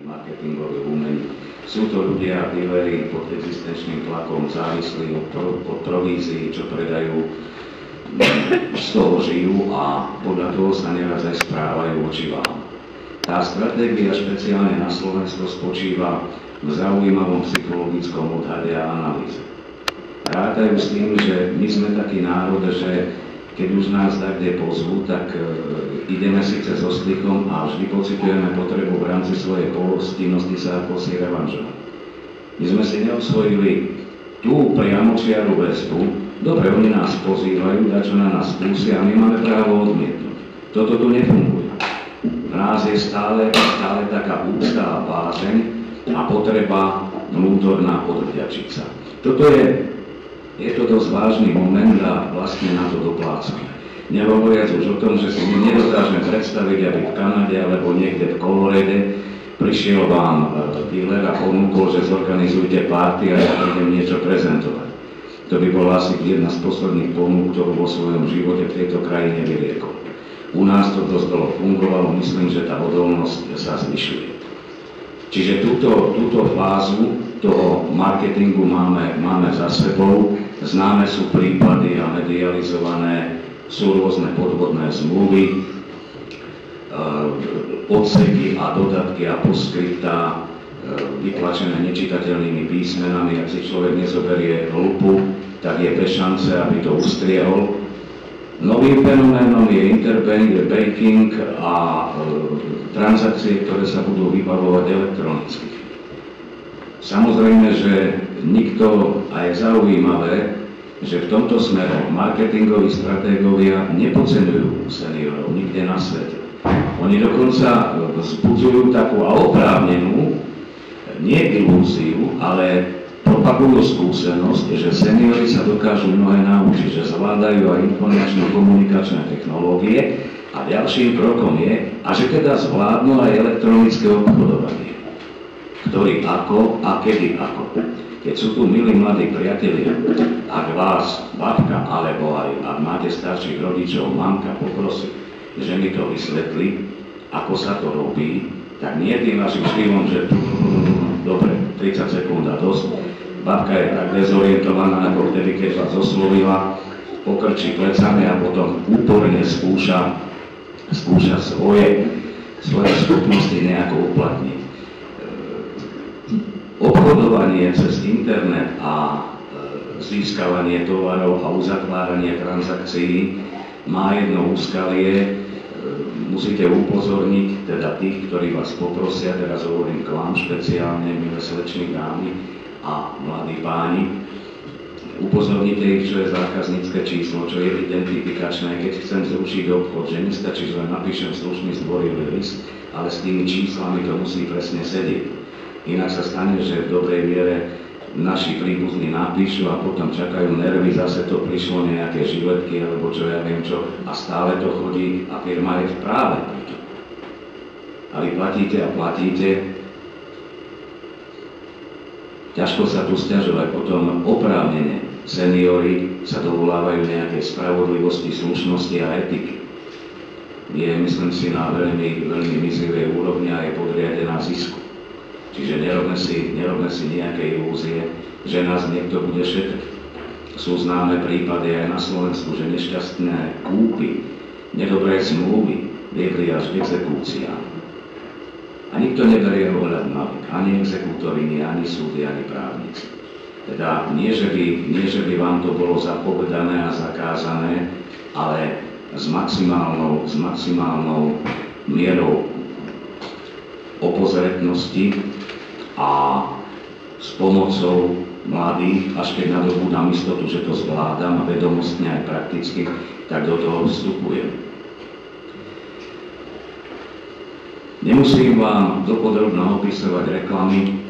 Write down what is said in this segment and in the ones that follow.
marketingové umení. Sú to ľudia, dealeri pod existenčným tlakom, závislí od provízií, čo predajú, z toho žijú a podľa toho sa neraz aj správajú voči vám. Tá stratégia špeciálne na Slovensku spočíva v zaujímavom psychologickom odhade a analýze. Rátajú s tým, že my sme taký národ, že keď už nás takde pozvú, tak ideme síce so slichom a vždy pociťujeme potrebu v rámci svojej pohostinnosti sa ako si revanžovať. My sme si neosvojili tú priamočiaru väzbu. Dobre, oni nás pozývajú, dačo na nás skúsia a my máme právo odmietnúť. Toto tu nefunguje. V nás je stále taká úcta a bázeň a potreba vnútorná odvďačiť sa. Je to dosť vážny moment a vlastne na to doplácame. Nehovoriac už o tom, že si nedokážeme predstaviť, aby v Kanade alebo niekde v Kolorede prišiel vám dealer a ponúkol, že zorganizujte party a ja budem niečo prezentovať. To by bola asi jedna z posledných ponúk, ktorú vo svojom živote v tejto krajine vyriekol. U nás to dosť dlho fungovalo, myslím, že tá odolnosť sa zvyšuje. Čiže túto fázu toho marketingu máme za sebou. Známe sú prípady a medializované sú rôzne podvodné zmluvy, odseky a dodatky a postscriptá vytlačené nečitateľnými písmenami. Ak si človek nezoberie lupu, tak je bez šance, aby to ustriehol. Novým fenoménom je interbanking a transakcie, ktoré sa budú vybavovať elektronicky. Samozrejme, že nikto, a je zaujímavé, že v tomto smere marketingoví stratégovia nepodceňujú seniorov nikde na svete. Oni dokonca vzbudzujú takú a oprávnenú, nie ilúziu, ale propagujú skúsenosť, že seniori sa dokážu mnohé naučiť, že zvládajú aj informačno-komunikačné technológie a ďalším krokom je, a že teda zvládnu aj elektronické obchodovanie. Ktorý ako a kedy ako. Keď sú tu milí mladí priatelia, ak vás babka alebo aj ak máte starších rodičov, mamka poprosí, že mi to vysvetlí, ako sa to robí, tak nie tým vašim štýlom, že dobre, 30 sekúnd a dosť. Babka je tak dezorientovaná, ako vtedy, keď vás oslovila, pokrčí plecami a potom úporne skúša svoje schopnosti nejako uplatniť. Obchodovanie cez internet a získavanie tovarov a uzatváranie transakcií má jedno úskalie. Musíte upozorniť teda tých, ktorí vás poprosia, teraz hovorím k vám špeciálne, milé slečny, dámy a mladí páni, upozornite ich, čo je zákaznícke číslo, čo je identifikačné, keď chcem zrušiť obchod, že nestačí, že len napíšem slušný zdvorilý list, ale s tými číslami to musí presne sedieť. Inak sa stane, že v dobrej miere naši príbuzní napíšu a potom čakajú nervy, zase to prišlo nejaké žiletky alebo čo ja viem čo a stále to chodí a firma je v práve. A vy platíte a platíte. Ťažko sa tu sťažovať, potom oprávnene seniori sa dovolávajú nejakej spravodlivosti, slušnosti a etiky. Je, myslím si, na veľmi mizivej úrovni a je podriadená zisku. Čiže nerobme si nejaké ilúzie, že nás niekto bude šetriť. Sú známe prípady aj na Slovensku, že nešťastné kúpy, nedobré zmluvy viedli až k exekúciám. A nikto neberie ohľad na vek, ani exekútori, ani súdy, ani právnici. Teda nie, že by vám to bolo zapovedané a zakázané, ale s maximálnou mierou obozretnosti a s pomocou mladých, až keď nadobúdam istotu, že to zvládam a vedomostne aj prakticky, tak do toho vstupujem. Nemusím vám dopodrobne opisovať reklamy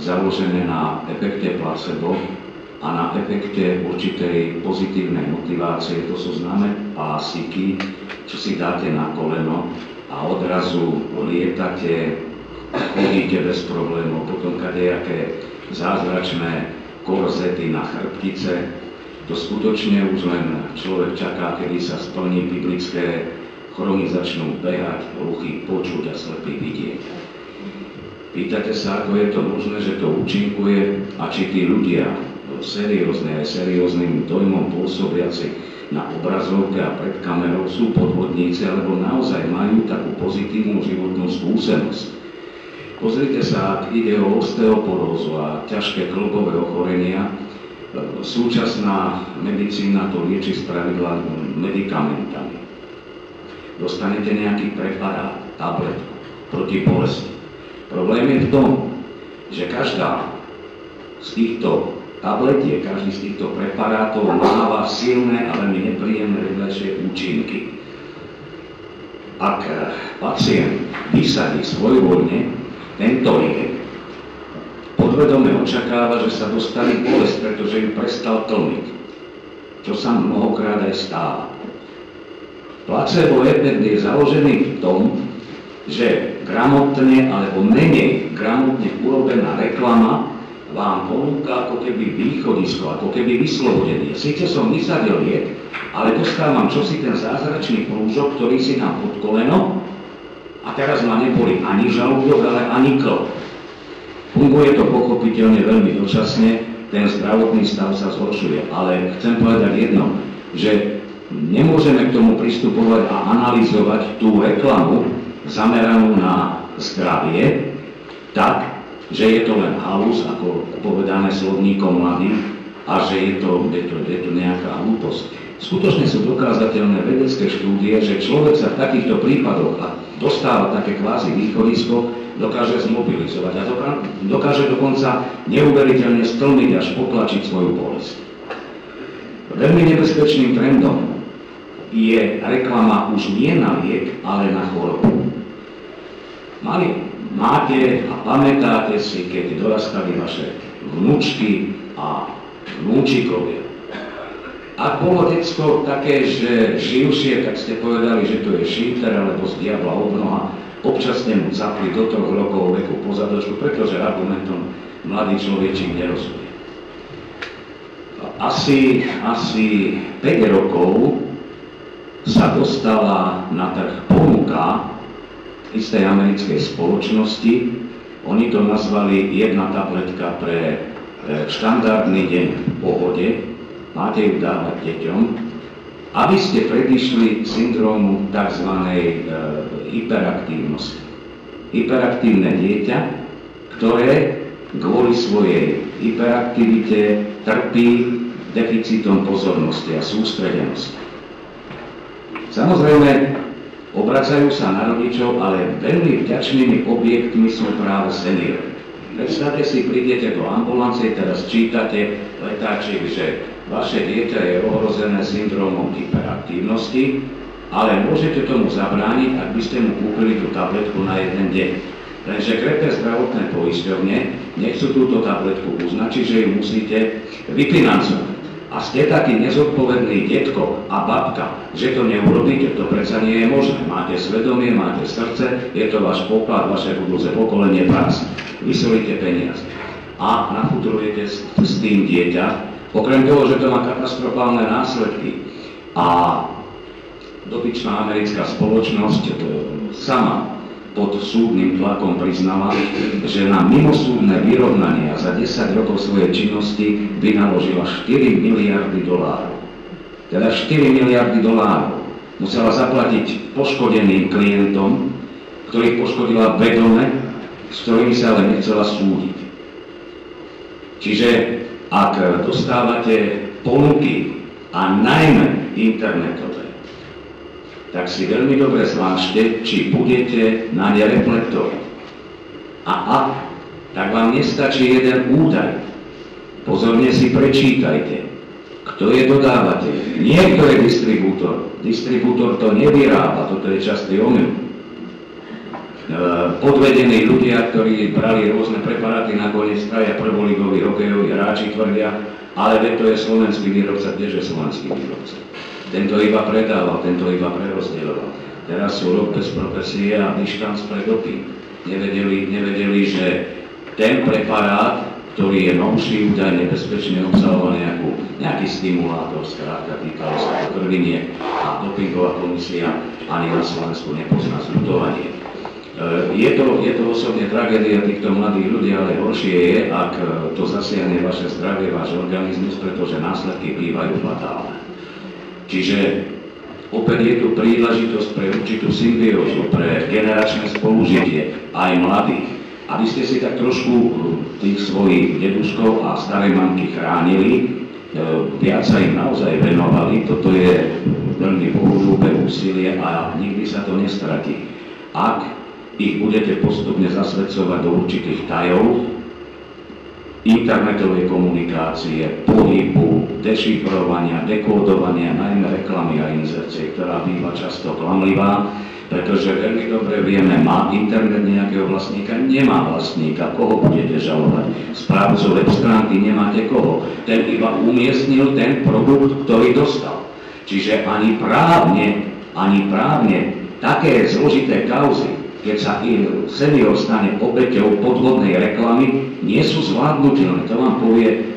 založené na efekte placebo a na efekte určitej pozitívnej motivácie. To sú známe pásiky, čo si dáte na koleno a odrazu lietate, chodíte bez problémov, potom kadejaké zázračné korzety na chrbtice. To skutočne už len človek čaká, kedy sa splní biblické chrony začnú behať, hluchí počuť a slepí vidieť. Pýtate sa, ako je to možné, že to účinkuje a či tí ľudia seriózne aj serióznym dojmom pôsobiaci na obrazovke a pred kamerou sú podvodníci, alebo naozaj majú takú pozitívnu životnú skúsenosť. Pozrite sa, ak ide o osteoporózu a ťažké kĺbové ochorenia, súčasná medicína to lieči spravidla medikamentami. Dostanete nejaký preparát, tabletku proti bolesti. Problém je v tom, že každá z týchto tabletiek, každý z týchto preparátov máva silné a veľmi nepríjemné vedľajšie účinky. Ak pacient vysadí svojvoľne tento liek, podvedome očakáva, že sa dostane bolesť, pretože ju prestal tlmiť, čo sa mnohokrát aj stáva. Placebo efekt je založený v tom, že gramotne alebo menej gramotne urobená reklama vám ponúka ako keby východisko, ako keby vyslobodenie. Síce som vysadil liek, ale dostávam čosi ten zázračný prúžok, ktorý si dám pod koleno a teraz ma neboli ani žalúdok, ale ani kĺb. Funguje to pochopiteľne veľmi dočasne, ten zdravotný stav sa zhoršuje, ale chcem povedať jedno, že nemôžeme k tomu pristupovať a analyzovať tú reklamu zameranú na zdravie tak, že je to len halus, ako povedané slovníkom mladých, a že je to nejaká hlúposť. Skutočne sú dokázateľné vedecké štúdie, že človek sa v takýchto prípadoch a dostáva také kvázi východisko, dokáže zmobilizovať a dokáže dokonca neuveriteľne stlmiť až potlačiť svoju bolesť. Veľmi nebezpečným trendom je reklama už nie na liek, ale na chorobu. Máte a pamätáte si, keď dorastali vaše vnúčky a vnúčikovia. Ak bolo decko také, že živšie, tak ste povedali, že to je šíter alebo z diabla obnoha, občas ste mu zapli do 3 rokov veku pozadočku, pretože argumentom mladý človečík nerozumie. Asi 5 rokov sa dostala na trh ponuka istej americkej spoločnosti. Oni to nazvali jedna tabletka pre štandardný deň v pohode. Máte ju dávať deťom, aby ste predišli syndrómu tzv. Hyperaktívnosti. Hyperaktívne dieťa, ktoré kvôli svojej hyperaktivite trpí deficitom pozornosti a sústredenosti. Samozrejme, obracajú sa na rodičov, ale veľmi vďačnými objektmi sú práve seniori. Predstavte si, prídete do ambulancie, teraz čítate letáčik, že vaše dieťa je ohrozené syndrómom hyperaktívnosti, ale môžete tomu zabrániť, ak by ste mu kúpili tú tabletku na jeden deň. Lenže krepé zdravotné poisťovne nechcú túto tabletku uznačiť, že ju musíte vyfinancovať. A ste taký nezodpovedný detko a babka, že to neurobíte, to predsa nie je možné. Máte svedomie, máte srdce, je to váš poklad, vaše budúce pokolenie práce. Vysolíte peniaze a nafutrujete s tým dieťa. Okrem toho, že to má katastrofálne následky a dotyčná americká spoločnosť sama pod súdnym tlakom priznala, že na mimosúdne vyrovnania za 10 rokov svojej činnosti vynaložila 4 miliardy dolárov. Teda 4 miliardy dolárov musela zaplatiť poškodeným klientom, ktorých poškodila vedome, s ktorými sa ale nechcela súdiť. Čiže ak dostávate ponuky a najmä internetové, tak si veľmi dobre zvážte, či budete na ne reflektovať. A ak, tak vám nestačí jeden údaj. Pozorne si prečítajte, kto je dodávateľ. Nie kto je distribútor. Distribútor to nevyrába, toto je častý omyl. Podvedení ľudia, ktorí brali rôzne preparáty, nakoniec traja prvoligoví hokejoví hráči tvrdia, ale to je slovenský výrobca, kdeže slovenský výrobca. Tento iba predával, tento iba prerozdieloval. Teraz sú rok bez profesie a dištanc pre doping. Nevedeli, že ten preparát, ktorý je novší, údajne bezpečne obsahovaný nejaký stimulátor, skrátka týkalo sa to krviniek a dopingová komisia ani na Slovensku nepozná zľutovanie. Je to osobne tragédia týchto mladých ľudí, ale horšie je, ak to zasiahne vaše zdravie, váš organizmus, pretože následky bývajú fatálne. Čiže opäť je tu príležitosť pre určitú symbiózu, pre generačné spolužitie aj mladých, aby ste si tak trošku tých svojich deduškov a staré mamky chránili, viac sa im naozaj venovali. Toto je veľmi bohulúbe úsilie a nikdy sa to nestratí. Ak ich budete postupne zasvedcovať do určitých tajov, internetovej komunikácie, pohybu, dešifrovania, dekódovania, najmä reklamy a inzercie, ktorá býva často klamlivá, pretože veľmi dobre vieme, má internet nejakého vlastníka, nemá vlastníka, koho budete žalovať. Správcu web stránky nemáte koho, ten iba umiestnil ten produkt, ktorý dostal. Čiže ani právne také zložité kauzy, keď sa senior stane obeťou podvodnej reklamy, nie sú zvládnutelné. To vám povie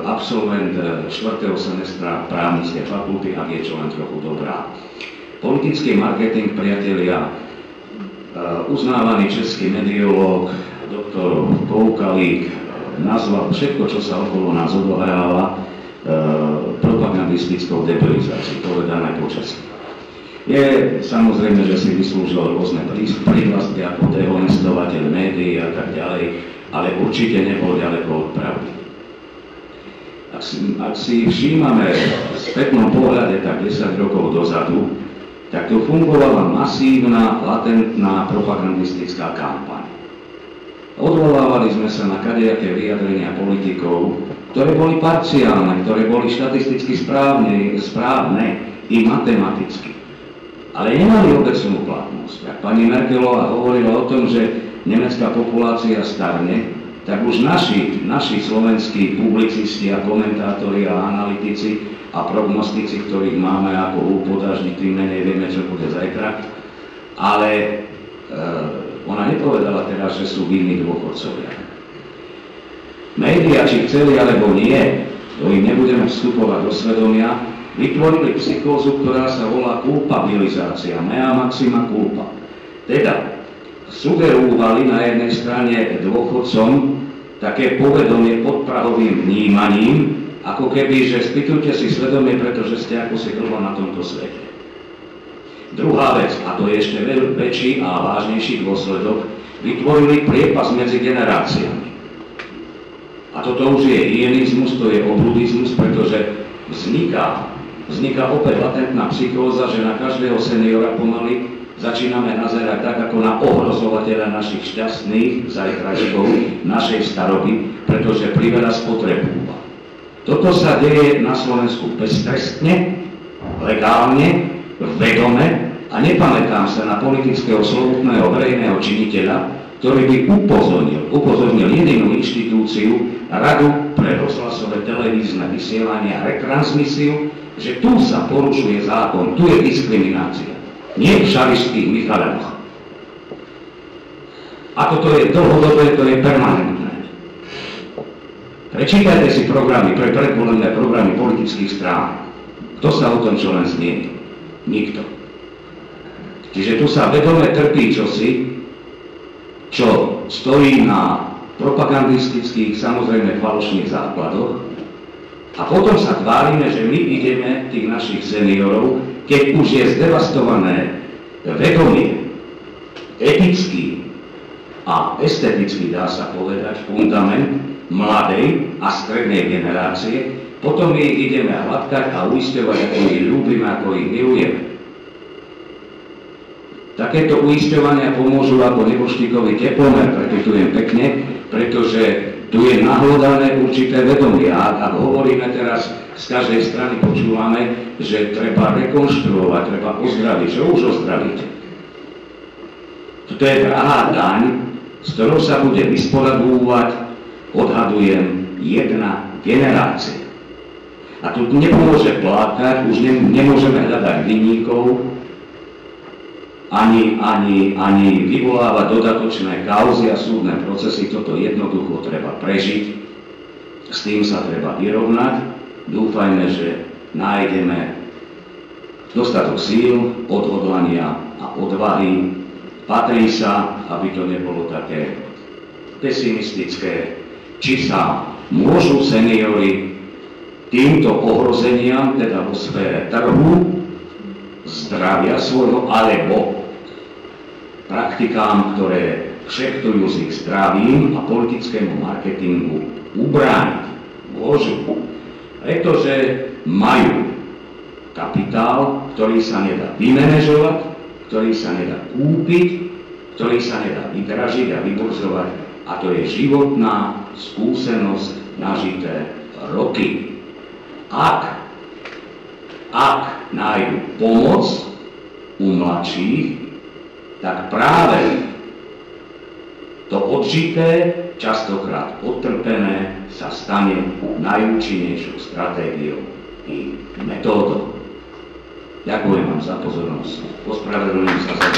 absolvent 4. semestra právnickej fakulty, ak je čo len trochu dobrá. Politický marketing, priatelia, uznávaný český mediológ, doktor Koukalík, nazval všetko, čo sa okolo nás odohráva, propagandistickou debilizáciou, povedané po česky. Je samozrejme, že si vyslúžil rôzne prihlasky ako dehonestovateľ médií a tak ďalej, ale určite nebol ďaleko od pravdy. Ak si všímame v spätnom pohľade tak 10 rokov dozadu, tak tu fungovala masívna, latentná propagandistická kampaň. Odvolávali sme sa na kadejaké vyjadrenia politikov, ktoré boli parciálne, ktoré boli štatisticky správne i matematicky. Ale nemali obecnú platnosť. Ak pani Merkelová hovorila o tom, že nemecká populácia starne, tak už naši slovenskí publicisti a komentátori a analytici a prognostici, ktorých máme ako úpodážni, tým menej vieme, čo bude zajtra. Ale ona nepovedala teraz, že sú vinní dôchodcovia. Média, či chceli alebo nie, to im nebudeme vstupovať do svedomia, vytvorili psychózu, ktorá sa volá kulpabilizácia, mea maxima culpa. Teda sugerovali na jednej strane dôchodcom také povedomie podprahovým vnímaním, ako keby, že spýtujte si svedomie, pretože ste ako si dlho na tomto svete. Druhá vec, a to je ešte väčší a vážnejší dôsledok, vytvorili priepas medzi generáciami. A toto už je hyenizmus, to je obludizmus, pretože vzniká opäť latentná psychóza, že na každého seniora pomaly začíname nazerať tak, ako na ohrozovateľa našich šťastných zajtražkov, našej staroby, pretože priveľa spotrebúva. Toto sa deje na Slovensku beztrestne, legálne, vedome a nepamätám sa na politického slovutného verejného činiteľa, ktorý by upozornil jedinú inštitúciu, Radu pre rozhlasové televízne vysielanie a retransmisiu, že tu sa porušuje zákon, tu je diskriminácia. Nie v šarišských Michaloch. A toto je dlhodobé, to je permanentné. Prečítajte si programy, predvolené programy politických strán. Kto sa o tom čo len zmieni? Nikto. Čiže tu sa vedome trpí čosi, čo stojí na propagandistických, samozrejme falošných základoch. A potom sa tvárime, že my ideme tých našich seniorov, keď už je zdevastované vedomie, etický a estetický, dá sa povedať, fundament mladej a strednej generácie, potom ich ideme hladkať a uisťovať, ako ich ľúbime, ako ich milujeme. Takéto uisťovania pomôžu ako neboštíkový teplomer, prepitujem pekne, pretože tu je nahlodané určité vedomie. A ak hovoríme teraz, z každej strany počúvame, že treba rekonštruovať, treba ozdraviť. Čo už ozdravíte? Toto je drahá daň, s ktorou sa bude vysporadúvať, odhadujem, jedna generácia. A tu nepomôže plakať, už nemôžeme hľadať vinníkov, ani vyvolávať dodatočné kauzy a súdne procesy. Toto jednoducho treba prežiť, s tým sa treba vyrovnať. Dúfajme, že nájdeme dostatok síl, odhodlania a odvahy patrí sa, aby to nebolo také pesimistické, či sa môžu seniori týmto ohrozeniam, teda vo sfére trhu, zdravia svojho, alebo praktikám, ktoré kšeftujú s ich zdravím a politickému marketingu, ubrániť. Môžu, pretože majú kapitál, ktorý sa nedá vymanéžovať, ktorý sa nedá kúpiť, ktorý sa nedá vydražiť a vyburzovať, a to je životná skúsenosť, nažité roky. Ak nájdu pomoc u mladších, tak práve to odžité, častokrát odtrpené, sa stane najúčinnejšou stratégiou i metódou. Ďakujem vám za pozornosť. Ospravedlňujem sa za